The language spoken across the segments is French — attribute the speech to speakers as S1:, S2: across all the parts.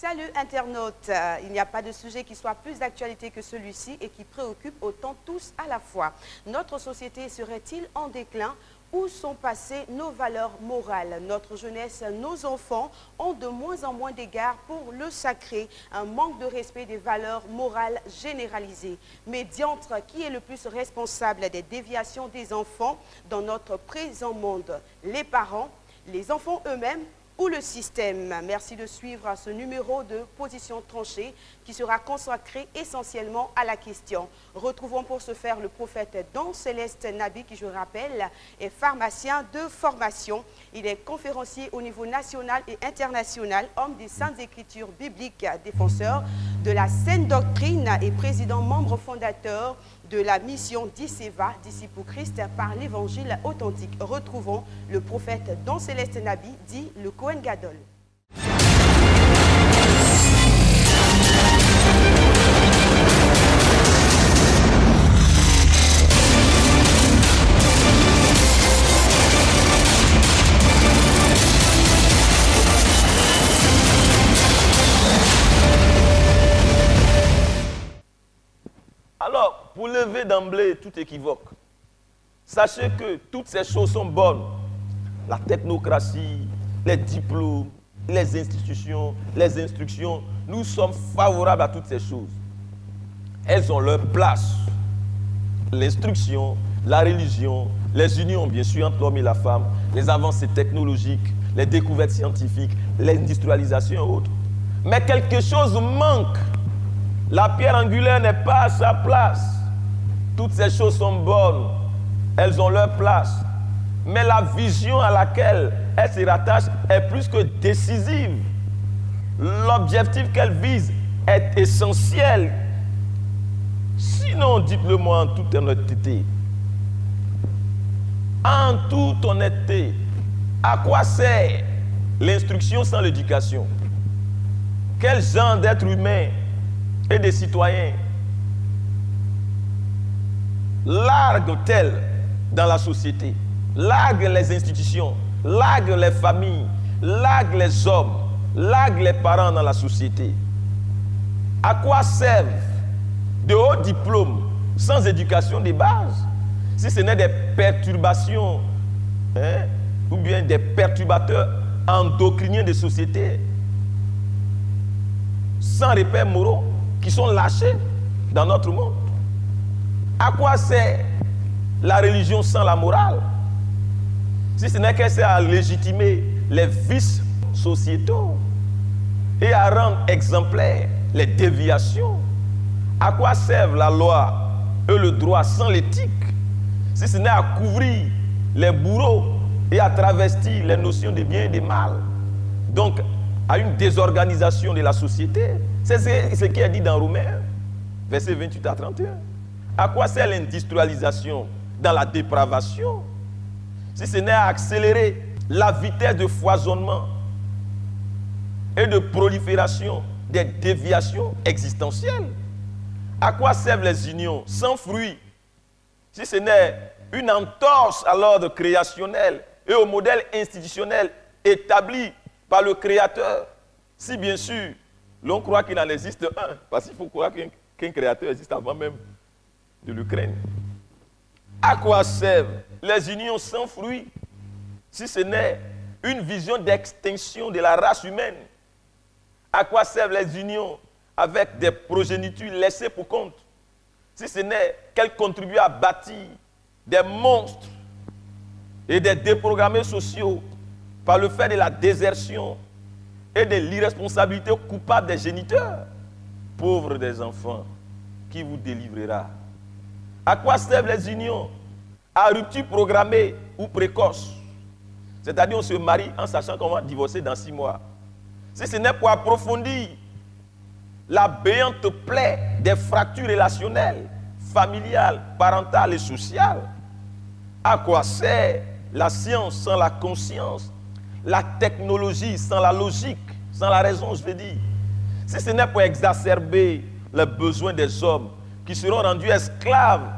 S1: Salut internautes, il n'y a pas de sujet qui soit plus d'actualité que celui-ci et qui préoccupe autant tous à la fois. Notre société serait-il en déclin? Où sont passées nos valeurs morales? Notre jeunesse, nos enfants ont de moins en moins d'égard pour le sacré, un manque de respect des valeurs morales généralisées. Mais diantre, qui est le plus responsable des déviations des enfants dans notre présent monde? Les parents, les enfants eux-mêmes ou le système? Merci de suivre ce numéro de Position tranchée qui sera consacré essentiellement à la question. Retrouvons pour ce faire le prophète Don Céleste Nabi qui, je rappelle, est pharmacien de formation. Il est conférencier au niveau national et international, homme des Saintes Écritures bibliques, défenseur de la saine doctrine et président membre fondateur de la mission d'Isseva, disciple pour Christ par l'évangile authentique. Retrouvons le prophète Don Céleste Nabi, dit le Kohen Gadol.
S2: Alors, pour lever d'emblée tout équivoque, sachez que toutes ces choses sont bonnes. La technocratie, les diplômes, les institutions, les instructions, nous sommes favorables à toutes ces choses. Elles ont leur place. L'instruction, la religion, les unions bien sûr entre l'homme et la femme, les avancées technologiques, les découvertes scientifiques, l'industrialisation et autres. Mais quelque chose manque. La pierre angulaire n'est pas à sa place. Toutes ces choses sont bonnes. Elles ont leur place. Mais la vision à laquelle elles se rattachent est plus que décisive. L'objectif qu'elles visent est essentiel. Sinon, dites-le-moi en toute honnêteté. En toute honnêteté, à quoi sert l'instruction sans l'éducation? Quel genre d'être humain et des citoyens larguent-elles dans la société, larguent les institutions, larguent les familles, larguent les hommes, larguent les parents dans la société? À quoi servent de hauts diplômes sans éducation de base, si ce n'est des perturbations ou bien des perturbateurs endocriniens des sociétés sans repères moraux qui sont lâchés dans notre monde? À quoi sert la religion sans la morale, si ce n'est qu'elle sert à légitimer les vices sociétaux et à rendre exemplaires les déviations? À quoi servent la loi et le droit sans l'éthique, si ce n'est à couvrir les bourreaux et à travestir les notions de bien et de mal, donc à une désorganisation de la société? C'est ce qui est dit dans Romains, versets 28 à 31. À quoi sert l'industrialisation dans la dépravation, si ce n'est à accélérer la vitesse de foisonnement et de prolifération des déviations existentielles? À quoi servent les unions sans fruit, si ce n'est une entorse à l'ordre créationnel et au modèle institutionnel établi par le Créateur, si bien sûr l'on croit qu'il en existe un, parce qu'il faut croire qu'un Créateur existe avant même de le craindre. À quoi servent les unions sans fruit, si ce n'est une vision d'extinction de la race humaine? À quoi servent les unions avec des progénitures laissées pour compte, si ce n'est qu'elles contribuent à bâtir des monstres et des déprogrammés sociaux par le fait de la désertion et de l'irresponsabilité coupable des géniteurs? Pauvres des enfants, qui vous délivrera? À quoi servent les unions à rupture programmée ou précoce, c'est-à-dire on se marie en sachant qu'on va divorcer dans 6 mois, si ce n'est pour approfondir la béante plaie des fractures relationnelles, familiales, parentales et sociales? À quoi sert la science sans la conscience, la technologie sans la logique, sans la raison, je veux dire, si ce n'est pour exacerber les besoins des hommes qui seront rendus esclaves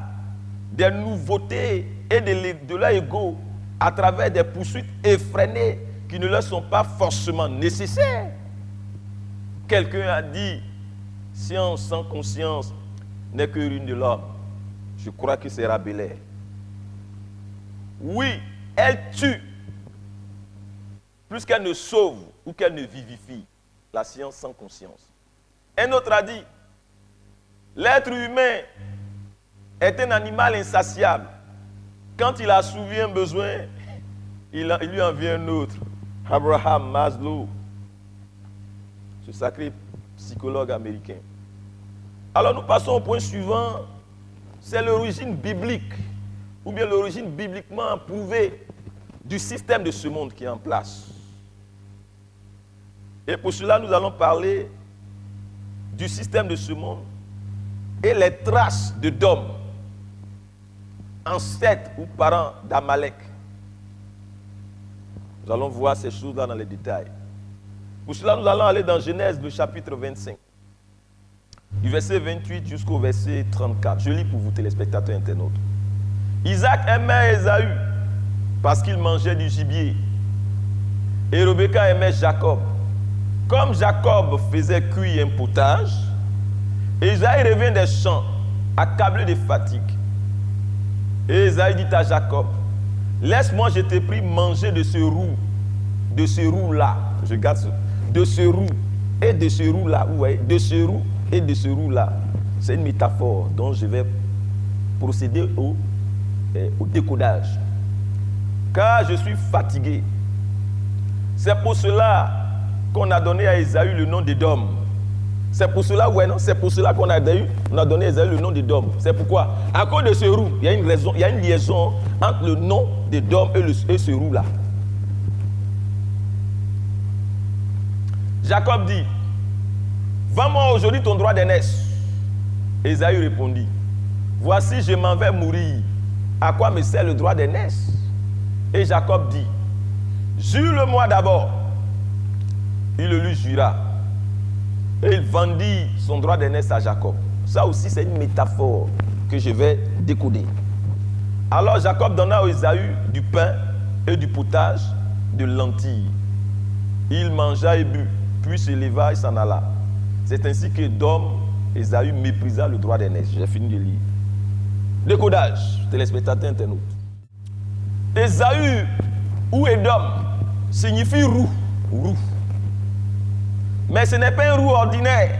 S2: des nouveautés et de leur ego à travers des poursuites effrénées qui ne leur sont pas forcément nécessaires? Quelqu'un a dit, science sans conscience n'est que ruine de l'homme. Je crois que c'est Rabelais. Oui, elle tue plus qu'elle ne sauve ou qu'elle ne vivifie. La science sans conscience. Un autre a dit, l'être humain est un animal insatiable. Quand il a assouvi un besoin, il lui en vient un autre. Abraham Maslow, ce sacré psychologue américain. Alors nous passons au point suivant, c'est l'origine biblique, ou bien l'origine bibliquement prouvée du système de ce monde qui est en place. Et pour cela, nous allons parler du système de ce monde et les traces de Dom, ancêtre ou parent d'Amalek. Nous allons voir ces choses-là dans les détails. Pour cela, nous allons aller dans Genèse, le chapitre 25, du verset 28 jusqu'au verset 34. Je lis pour vous, téléspectateurs internautes. Isaac aimait Ésaü parce qu'il mangeait du gibier. Et Rebecca aimait Jacob. Comme Jacob faisait cuire un potage, Ésaü revient des champs, accablé de fatigue. Et Ésaü dit à Jacob, laisse-moi, je te prie, manger de ce roux-là. Je garde ce, de ce roux et de ce roux-là. Vous voyez, de ce roux et de ce roux-là. C'est une métaphore dont je vais procéder au décodage. Car je suis fatigué. C'est pour cela qu'on a donné à Ésaü le nom d'Édom. C'est pour cela, ouais, non, c'est pour cela qu'on a donné à Ésaü le nom d'Édom. C'est pourquoi, à cause de ce roux, il y a une raison, il y a une liaison entre le nom d'Édom et ce roux-là. Jacob dit, vends-moi aujourd'hui ton droit d'aînesse. Ésaü répondit, voici, je m'en vais mourir. À quoi me sert le droit d'aînesse? Et Jacob dit, jure-le-moi d'abord. Il le lui jura. Et il vendit son droit d'aînesse à Jacob. Ça aussi, c'est une métaphore que je vais décoder. Alors Jacob donna à Ésaü du pain et du potage de lentilles. Il mangea et but, puis se leva et s'en alla. C'est ainsi que Dom, Ésaü méprisa le droit d'aînesse. J'ai fini de lire. Décodage, téléspectateurs internautes. Ésaü ou Édom signifie roux. Roux. Mais ce n'est pas un roux ordinaire,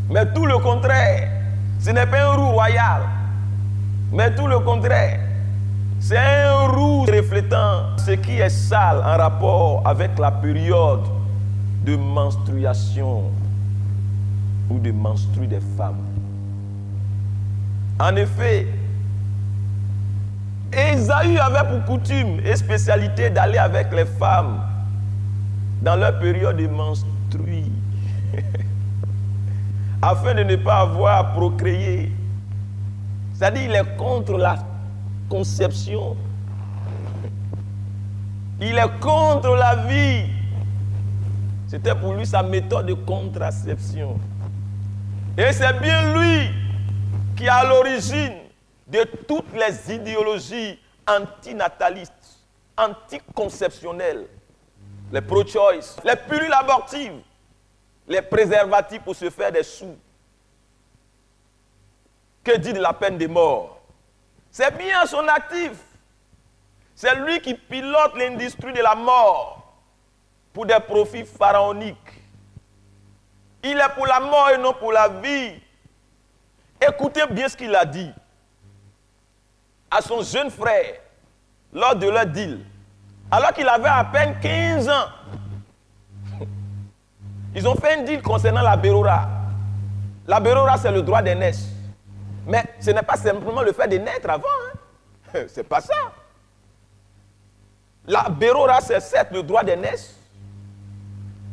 S2: mais tout le contraire. Ce n'est pas un roux royal, mais tout le contraire. C'est un roux reflétant ce qui est sale en rapport avec la période de menstruation ou de menstrue des femmes. En effet, Ésaü avait pour coutume et spécialité d'aller avec les femmes dans leur période de menstruation. Afin de ne pas avoir à procréer. C'est-à-dire il est contre la conception. Il est contre la vie. C'était pour lui sa méthode de contraception. Et c'est bien lui qui est à l'origine de toutes les idéologies antinatalistes, anticonceptionnelles. Les pro-choice, les pilules abortives, les préservatifs pour se faire des sous. Que dit de la peine de mort? C'est bien son actif. C'est lui qui pilote l'industrie de la mort pour des profits pharaoniques. Il est pour la mort et non pour la vie. Écoutez bien ce qu'il a dit à son jeune frère lors de leur deal. Alors qu'il avait à peine 15 ans. Ils ont fait un deal concernant la Bérora. La Bérora, c'est le droit d'aînesse. Mais ce n'est pas simplement le fait de naître avant. Hein. C'est pas ça. La Bérora, c'est certes le droit d'aînesse,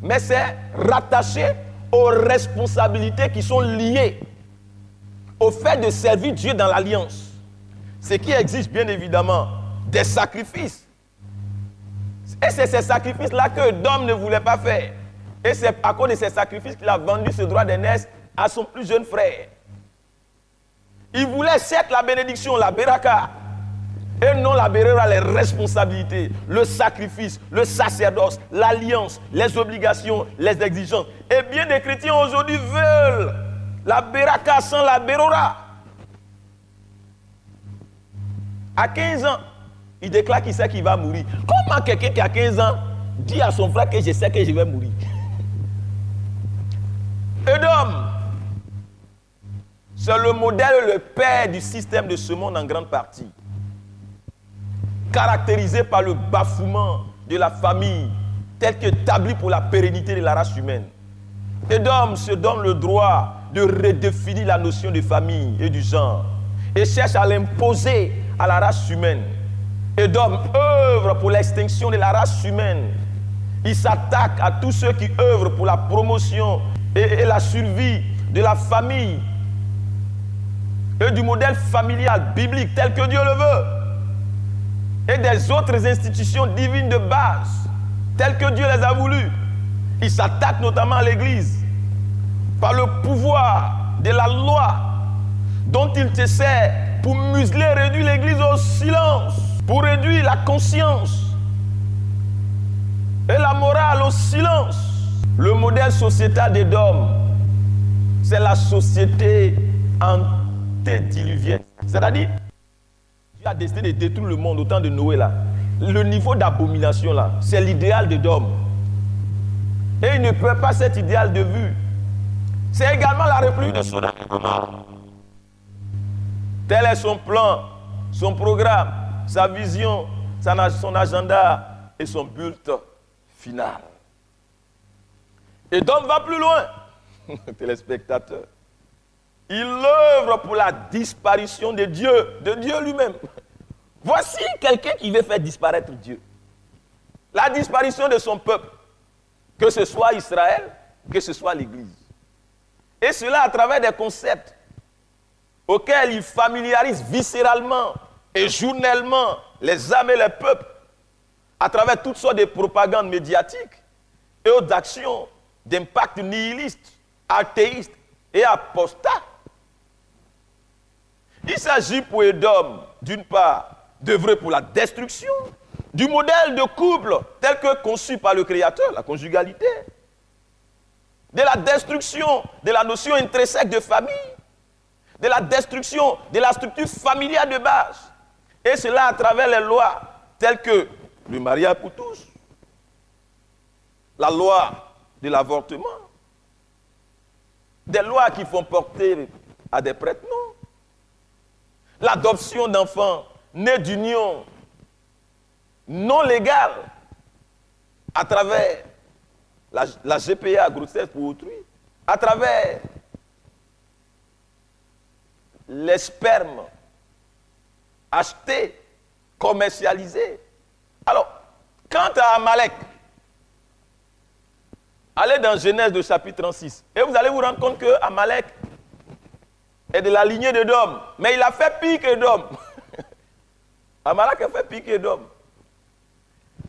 S2: mais c'est rattaché aux responsabilités qui sont liées au fait de servir Dieu dans l'alliance. Ce qui exige bien évidemment des sacrifices. Et c'est ces sacrifices-là que Dom ne voulait pas faire. Et c'est à cause de ces sacrifices qu'il a vendu ce droit d'aînesse à son plus jeune frère. Il voulait certes la bénédiction, la beraka, Et non la Bérora, les responsabilités, le sacrifice, le sacerdoce, l'alliance, les obligations, les exigences. Et bien des chrétiens aujourd'hui veulent la Béraka sans la Bérora. À 15 ans, il déclare qu'il sait qu'il va mourir. Comment quelqu'un qui a 15 ans dit à son frère que je sais que je vais mourir? Édom, c'est le modèle, le père du système de ce monde en grande partie. Caractérisé par le bafouement de la famille, tel qu'établi pour la pérennité de la race humaine. Édom se donne le droit de redéfinir la notion de famille et du genre et cherche à l'imposer à la race humaine. Édom œuvre pour l'extinction de la race humaine. Il s'attaque à tous ceux qui œuvrent pour la promotion et la survie de la famille et du modèle familial biblique tel que Dieu le veut et des autres institutions divines de base telles que Dieu les a voulues. Il s'attaque notamment à l'Église par le pouvoir de la loi dont il te sert pour museler, réduire l'Église au silence, pour réduire la conscience et la morale au silence. Le modèle sociétal d'Édom, c'est la société antédiluvienne. C'est-à-dire, Dieu a décidé de détruire le monde au temps de Noé là. Le niveau d'abomination là, c'est l'idéal d'Édom. Et il ne perd pas cet idéal de vue. C'est également la république de Sodome et Gomorrhe. Tel est son plan, son programme, sa vision, son agenda et son but final. Édom va plus loin, téléspectateurs. Il œuvre pour la disparition de Dieu lui-même. Voici quelqu'un qui veut faire disparaître Dieu. La disparition de son peuple, que ce soit Israël, que ce soit l'Église. Et cela à travers des concepts auxquels il familiarise viscéralement et journellement les âmes et les peuples à travers toutes sortes de propagandes médiatiques et autres actions d'impact nihiliste, athéiste et apostat. Il s'agit pour Édom, d'une part, d'œuvrer pour la destruction du modèle de couple tel que conçu par le Créateur, la conjugalité, de la destruction de la notion intrinsèque de famille, de la destruction de la structure familiale de base, et cela à travers les lois telles que le mariage pour tous, la loi de l'avortement, des lois qui font porter à des prête-noms, l'adoption d'enfants nés d'union non légale à travers la GPA, grossesse pour autrui, à travers les spermes achetés, commercialisés. Alors, quant à Amalek, allez dans Genèse de chapitre 36 et vous allez vous rendre compte que Amalek est de la lignée d'Édom, mais il a fait pire qu'Édom. Amalek a fait pire qu'Édom.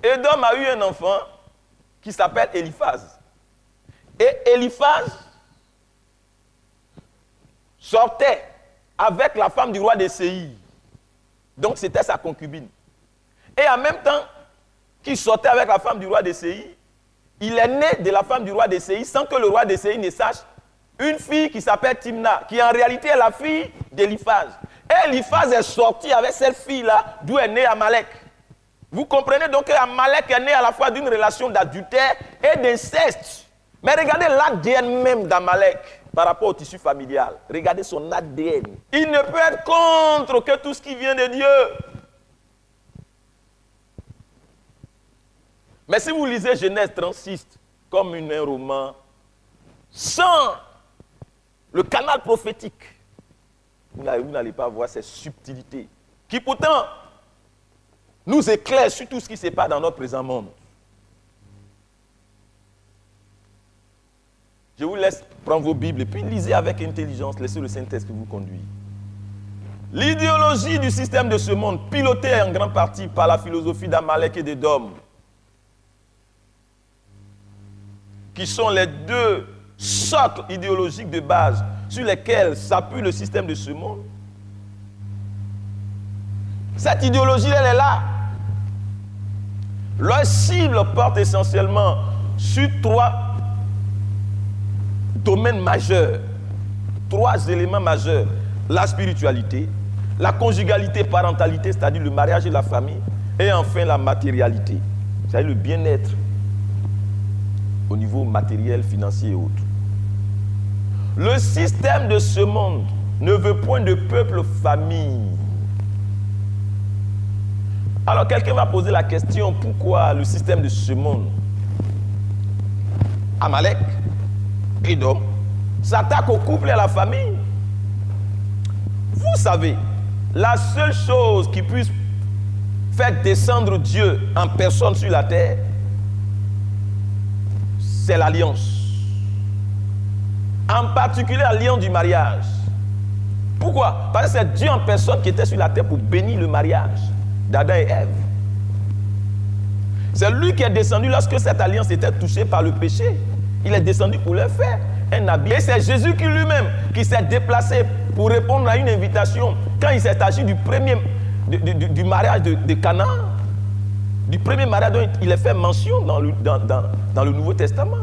S2: Édom a eu un enfant qui s'appelle Éliphaz. Et Éliphaz sortait avec la femme du roi de Séir. Donc c'était sa concubine. Et en même temps qu'il sortait avec la femme du roi de Séir, il est né de la femme du roi de Séir sans que le roi de Séir ne sache une fille qui s'appelle Timna, qui en réalité est la fille d'Éliphaz. Et Éliphaz est sorti avec cette fille-là, d'où est né Amalek. Vous comprenez donc qu'Amalek est né à la fois d'une relation d'adultère et d'inceste. Mais regardez l'ADN même d'Amalek par rapport au tissu familial. Regardez son ADN. Il ne peut être contre que tout ce qui vient de Dieu. Mais si vous lisez Genèse 36 comme un roman, sans le canal prophétique, vous n'allez pas voir ces subtilités qui pourtant nous éclairent sur tout ce qui se passe dans notre présent monde. Je vous laisse prendre vos Bibles et puis lisez avec intelligence, laissez le Saint-Esprit vous conduire. L'idéologie du système de ce monde, pilotée en grande partie par la philosophie d'Amalek et d'Édom, qui sont les deux socles idéologiques de base sur lesquels s'appuie le système de ce monde, Cette idéologie, elle est là. Leur cible porte essentiellement sur 3 domaines majeurs, 3 éléments majeurs. La spiritualité, la conjugalité, parentalité, c'est-à-dire le mariage et la famille, et enfin la matérialité, c'est-à-dire le bien-être au niveau matériel, financier et autres. Le système de ce monde ne veut point de peuple famille. Alors quelqu'un va poser la question, pourquoi le système de ce monde, Amalek, Édom, s'attaque au couple et à la famille? Vous savez, la seule chose qui puisse faire descendre Dieu en personne sur la terre, c'est l'alliance. En particulier l'alliance du mariage. Pourquoi? Parce que c'est Dieu en personne qui était sur la terre pour bénir le mariage d'Adam et Ève. C'est lui qui est descendu lorsque cette alliance était touchée par le péché. Il est descendu pour leur faire un habit. Et c'est Jésus qui lui-même qui s'est déplacé pour répondre à une invitation quand il s'est agi du mariage de Canaan, du premier mariage dont il est fait mention dans le Nouveau Testament.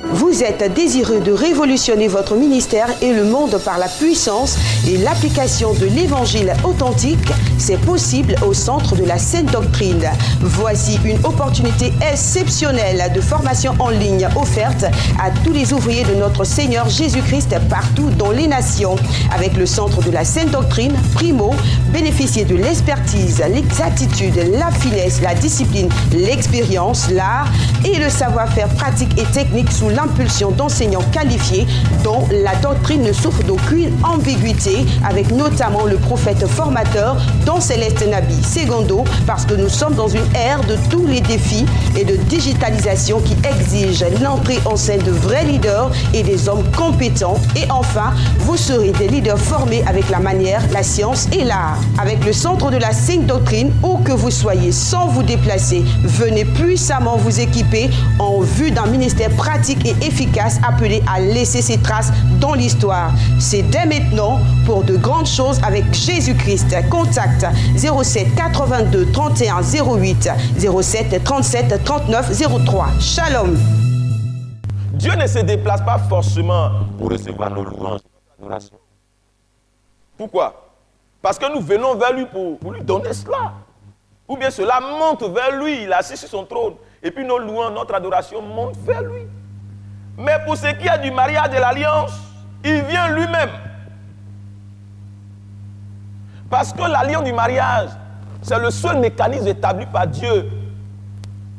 S1: Vous êtes désireux de révolutionner votre ministère et le monde par la puissance et l'application de l'évangile authentique. C'est possible au Centre de la Sainte Doctrine. Voici une opportunité exceptionnelle de formation en ligne offerte à tous les ouvriers de notre Seigneur Jésus-Christ partout dans les nations. Avec le Centre de la Sainte Doctrine, primo, bénéficiez de l'expertise, l'exactitude, la finesse, la discipline, l'expérience, l'art et le savoir-faire pratique et technique sous l'impulsion d'enseignants qualifiés dont la doctrine ne souffre d'aucune ambiguïté, avec notamment le prophète formateur Don Céleste Nabi Segundo, parce que nous sommes dans une ère de tous les défis et de digitalisation qui exige l'entrée en scène de vrais leaders et des hommes compétents. Et enfin, vous serez des leaders formés avec la manière, la science et l'art. Avec le Centre de la Sainte Doctrine, où que vous soyez, sans vous déplacer, venez puissamment vous équiper en vue d'un ministère pratique et efficace appelé à laisser ses traces dans l'histoire. C'est dès maintenant pour de grandes choses avec Jésus-Christ. Contact 07 82 31 08 07 37 39 03. Shalom.
S2: Dieu ne se déplace pas forcément pour recevoir nos louanges et notre adoration. Pourquoi? Parce que nous venons vers lui pour lui donner cela. Ou bien cela monte vers lui, il est assis sur son trône. Et puis nos louanges, notre adoration monte vers lui. Mais pour ce qui est du mariage de l'alliance, il vient lui-même. Parce que l'alliance du mariage, c'est le seul mécanisme établi par Dieu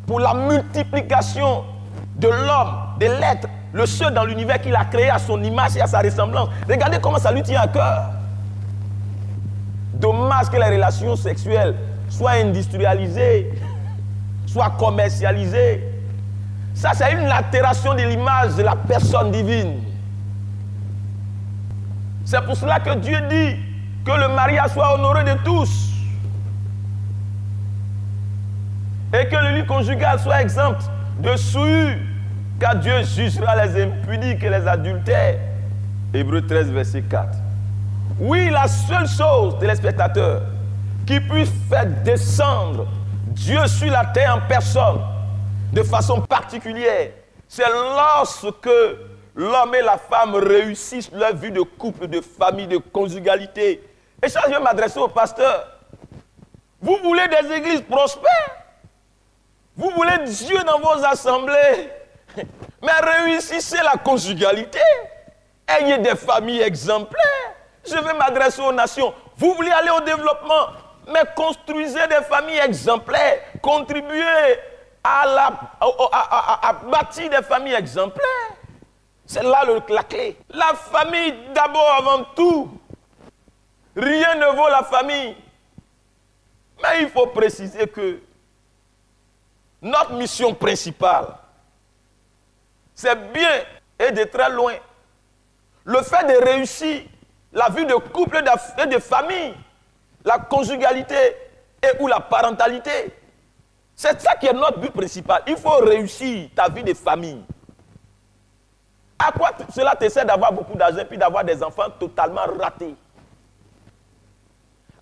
S2: pour la multiplication de l'homme, de l'être, le seul dans l'univers qu'il a créé à son image et à sa ressemblance. Regardez comment ça lui tient à cœur. Dommage que les relations sexuelles soient industrialisées, soient commercialisées. Ça, c'est une altération de l'image de la personne divine. C'est pour cela que Dieu dit que le mariage soit honoré de tous. Et que le lit conjugal soit exempt de souillure, car Dieu jugera les impudiques et les adultères. Hébreux 13, verset 4. Oui, la seule chose, téléspectateurs, qui puisse faire descendre Dieu sur la terre en personne, de façon particulière, c'est lorsque l'homme et la femme réussissent leur vie de couple, de famille, de conjugalité. Et ça, je vais m'adresser au pasteur. Vous voulez des églises prospères? Vous voulez Dieu dans vos assemblées? Mais réussissez la conjugalité. Ayez des familles exemplaires. Je vais m'adresser aux nations. Vous voulez aller au développement, mais construisez des familles exemplaires. Contribuez à bâtir des familles exemplaires. C'est là la clé. La famille d'abord, avant tout. Rien ne vaut la famille. Mais il faut préciser que notre mission principale, c'est bien et de très loin le fait de réussir la vie de couple et de famille, la conjugalité et ou la parentalité. C'est ça qui est notre but principal. Il faut réussir ta vie de famille. À quoi cela te sert d'avoir beaucoup d'argent et puis d'avoir des enfants totalement ratés?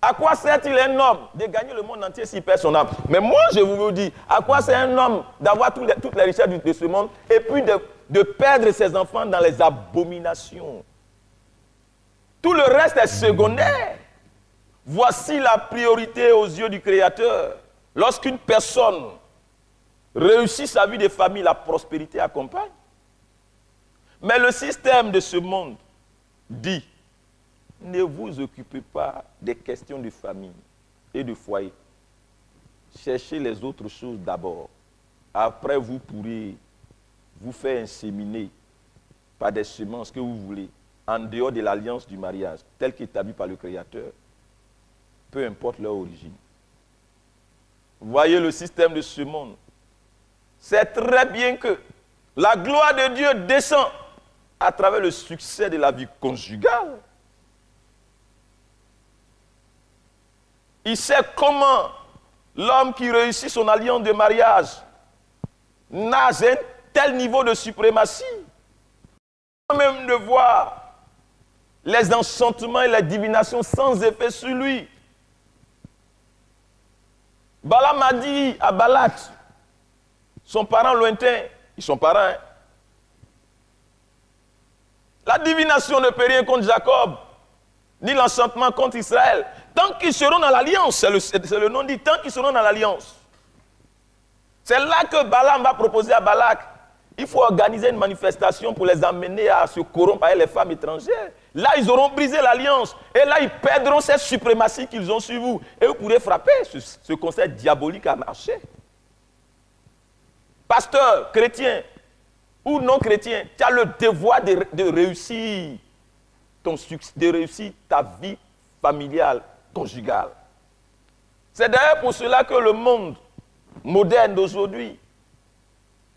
S2: À quoi sert-il un homme de gagner le monde entier s'il perd son âme? Mais moi, je vous dis, à quoi sert un homme d'avoir toutes les richesses de ce monde et puis de perdre ses enfants dans les abominations? Tout le reste est secondaire. Voici la priorité aux yeux du Créateur. Lorsqu'une personne réussit sa vie de famille, la prospérité accompagne. Mais le système de ce monde dit, ne vous occupez pas des questions de famille et de foyer. Cherchez les autres choses d'abord. Après, vous pourrez vous faire inséminer par des semences que vous voulez, en dehors de l'alliance du mariage, telle qu'établie par le Créateur, peu importe leur origine. Voyez le système de ce monde. C'est très bien que la gloire de Dieu descend à travers le succès de la vie conjugale. Il sait comment l'homme qui réussit son alliance de mariage nage à un tel niveau de suprématie. Même de voir les enchantements et les divinations sans effet sur lui. Balaam a dit à Balak, son parent lointain, ils sont parents, hein? La divination ne peut rien contre Jacob, ni l'enchantement contre Israël. Tant qu'ils seront dans l'alliance, c'est le nom dit, tant qu'ils seront dans l'alliance. C'est là que Balaam va proposer à Balak, il faut organiser une manifestation pour les amener à se corrompre avec les femmes étrangères. Là, ils auront brisé l'alliance. Et là, ils perdront cette suprématie qu'ils ont sur vous. Et vous pourrez frapper. Ce concept diabolique a marché. Pasteur, chrétien ou non chrétien, tu as le devoir de réussir ton succès, de réussir ta vie familiale, conjugale. C'est d'ailleurs pour cela que le monde moderne d'aujourd'hui,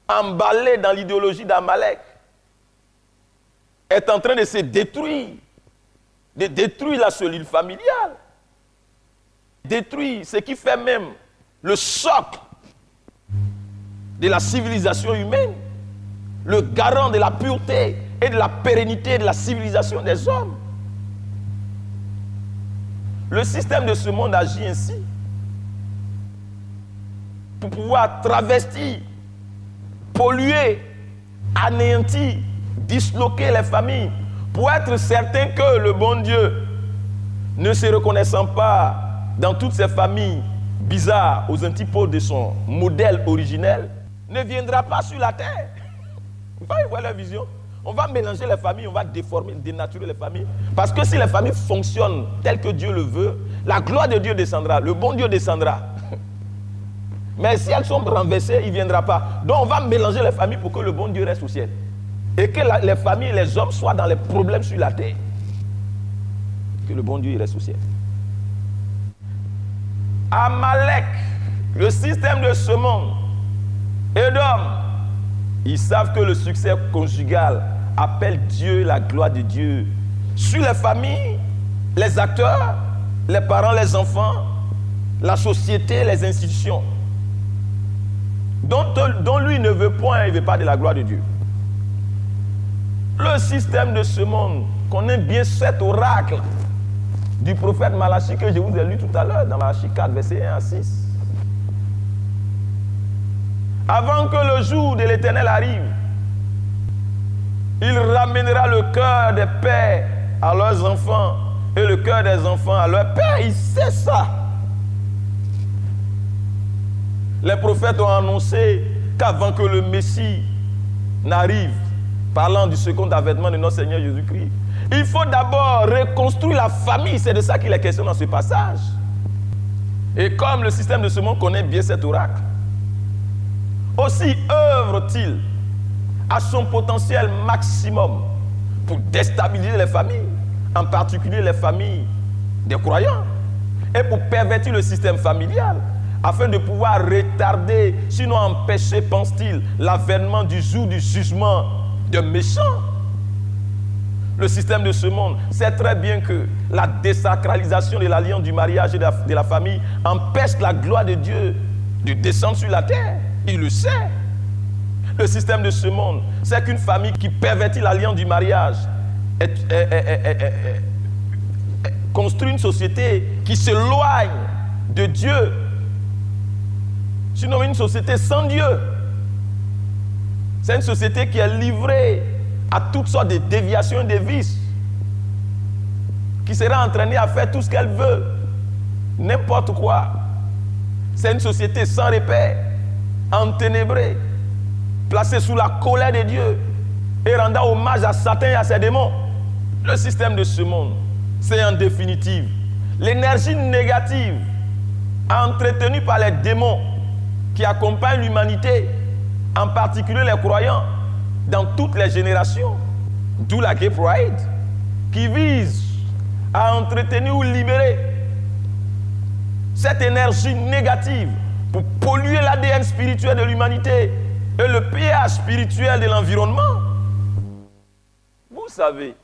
S2: emballé dans l'idéologie d'Amalek, est en train de se détruire, de détruire la cellule familiale, détruire ce qui fait même le socle de la civilisation humaine, le garant de la pureté et de la pérennité de la civilisation des hommes. Le système de ce monde agit ainsi pour pouvoir travestir, polluer, anéantir, disloquer les familles, pour être certain que le bon Dieu, ne se reconnaissant pas dans toutes ces familles bizarres aux antipodes de son modèle originel, ne viendra pas sur la terre. Vous voyez la vision? On va mélanger les familles, on va déformer, dénaturer les familles. Parce que si les familles fonctionnent telles que Dieu le veut, la gloire de Dieu descendra, le bon Dieu descendra. Mais si elles sont renversées, il ne viendra pas. Donc on va mélanger les familles pour que le bon Dieu reste au ciel. Et que les familles et les hommes soient dans les problèmes sur la terre. Que le bon Dieu reste au ciel. Amalek, le système de ce monde, Édom, ils savent que le succès conjugal appelle Dieu, la gloire de Dieu, sur les familles, les acteurs, les parents, les enfants, la société, les institutions. Dont lui ne veut point, il ne veut pas de la gloire de Dieu. Le système de ce monde connaît bien cet oracle du prophète Malachie que je vous ai lu tout à l'heure dans Malachie 4, versets 1 à 6. Avant que le jour de l'Éternel arrive, il ramènera le cœur des pères à leurs enfants et le cœur des enfants à leurs pères. Il sait ça. Les prophètes ont annoncé qu'avant que le Messie n'arrive, parlant du second avènement de notre Seigneur Jésus-Christ, il faut d'abord reconstruire la famille. C'est de ça qu'il est question dans ce passage. Et comme le système de ce monde connaît bien cet oracle, aussi œuvre-t-il à son potentiel maximum pour déstabiliser les familles, en particulier les familles des croyants, et pour pervertir le système familial, afin de pouvoir retarder, sinon empêcher, pense-t-il, l'avènement du jour du jugement de méchants. Le système de ce monde sait très bien que la désacralisation de l'alliance du mariage et de la famille empêche la gloire de Dieu de descendre sur la terre. Il le sait. Le système de ce monde, c'est qu'une famille qui pervertit l'alliance du mariage construit une société qui s'éloigne de Dieu. Sinon, une société sans Dieu. C'est une société qui est livrée à toutes sortes de déviations et de vices, qui sera entraînée à faire tout ce qu'elle veut, n'importe quoi. C'est une société sans repère, enténébrée, placée sous la colère de Dieu et rendant hommage à Satan et à ses démons. Le système de ce monde, c'est en définitive l'énergie négative entretenue par les démons qui accompagnent l'humanité, en particulier les croyants, dans toutes les générations. D'où la Gay Pride, qui vise à entretenir ou libérer cette énergie négative pour polluer l'ADN spirituel de l'humanité et le pH spirituel de l'environnement. Vous savez,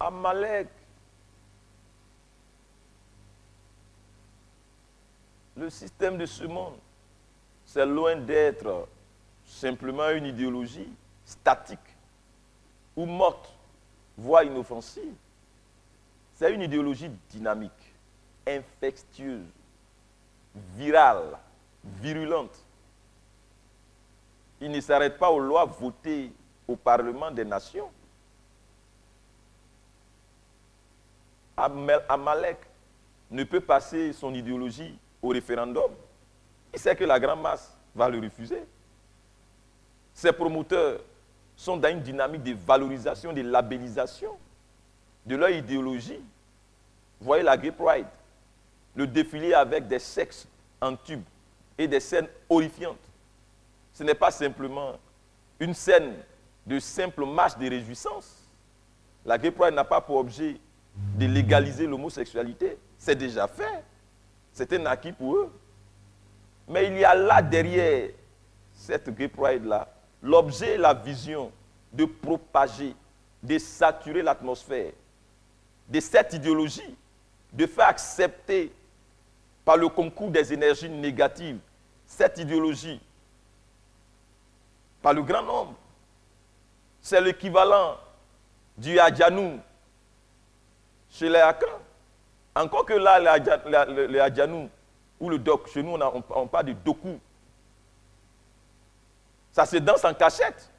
S2: Amalek, le système de ce monde, c'est loin d'être simplement une idéologie statique ou morte, voire inoffensive. C'est une idéologie dynamique, infectieuse, virale, virulente. Il ne s'arrête pas aux lois votées au Parlement des Nations. Amalek ne peut passer son idéologie au référendum. Il sait que la grande masse va le refuser. Ses promoteurs sont dans une dynamique de valorisation, de labellisation de leur idéologie. Vous voyez la Gay Pride, le défilé avec des sexes en tube et des scènes horrifiantes. Ce n'est pas simplement une scène de simple marche de réjouissance. La Gay Pride n'a pas pour objet de légaliser l'homosexualité. C'est déjà fait. C'est un acquis pour eux. Mais il y a là derrière cette Gay Pride-là, l'objet et la vision de propager, de saturer l'atmosphère de cette idéologie, de faire accepter par le concours des énergies négatives cette idéologie par le grand nombre. C'est l'équivalent du Hadjanou chez les Akans. Encore que là, le Hadjanou ou le Dok, chez nous, on parle de Doku. Ça se danse en cachette,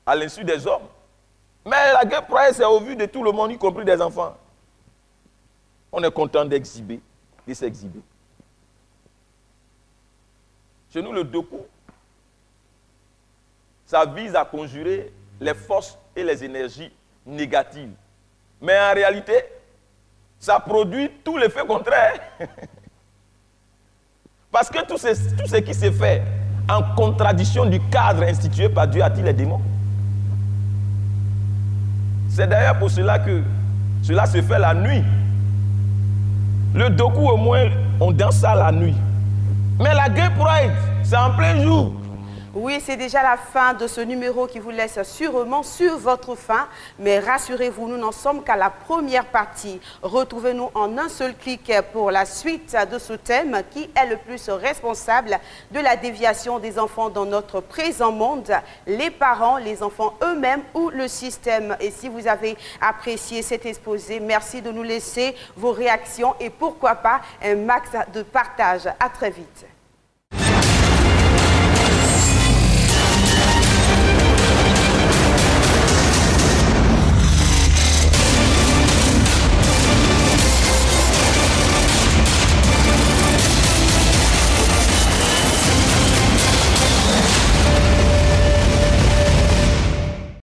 S2: à l'insu des hommes. Mais la Gay Pride, c'est au vu de tout le monde, y compris des enfants. On est content d'exhiber, de s'exhiber. Chez nous, le Doku, ça vise à conjurer les forces et les énergies négatives. Mais en réalité, ça produit tout l'effet contraire. Parce que tout ce qui se fait en contradiction du cadre institué par Dieu attire les démons. C'est d'ailleurs pour cela que cela se fait la nuit. Le Doku, au moins, on danse ça la nuit. Mais la Gay Pride, c'est en plein jour.
S1: Oui, c'est déjà la fin de ce numéro qui vous laisse sûrement sur votre faim. Mais rassurez-vous, nous n'en sommes qu'à la première partie. Retrouvez-nous en un seul clic pour la suite de ce thème qui est le plus responsable de la déviation des enfants dans notre présent monde. Les parents, les enfants eux-mêmes ou le système. Et si vous avez apprécié cet exposé, merci de nous laisser vos réactions et pourquoi pas un max de partage. À très vite.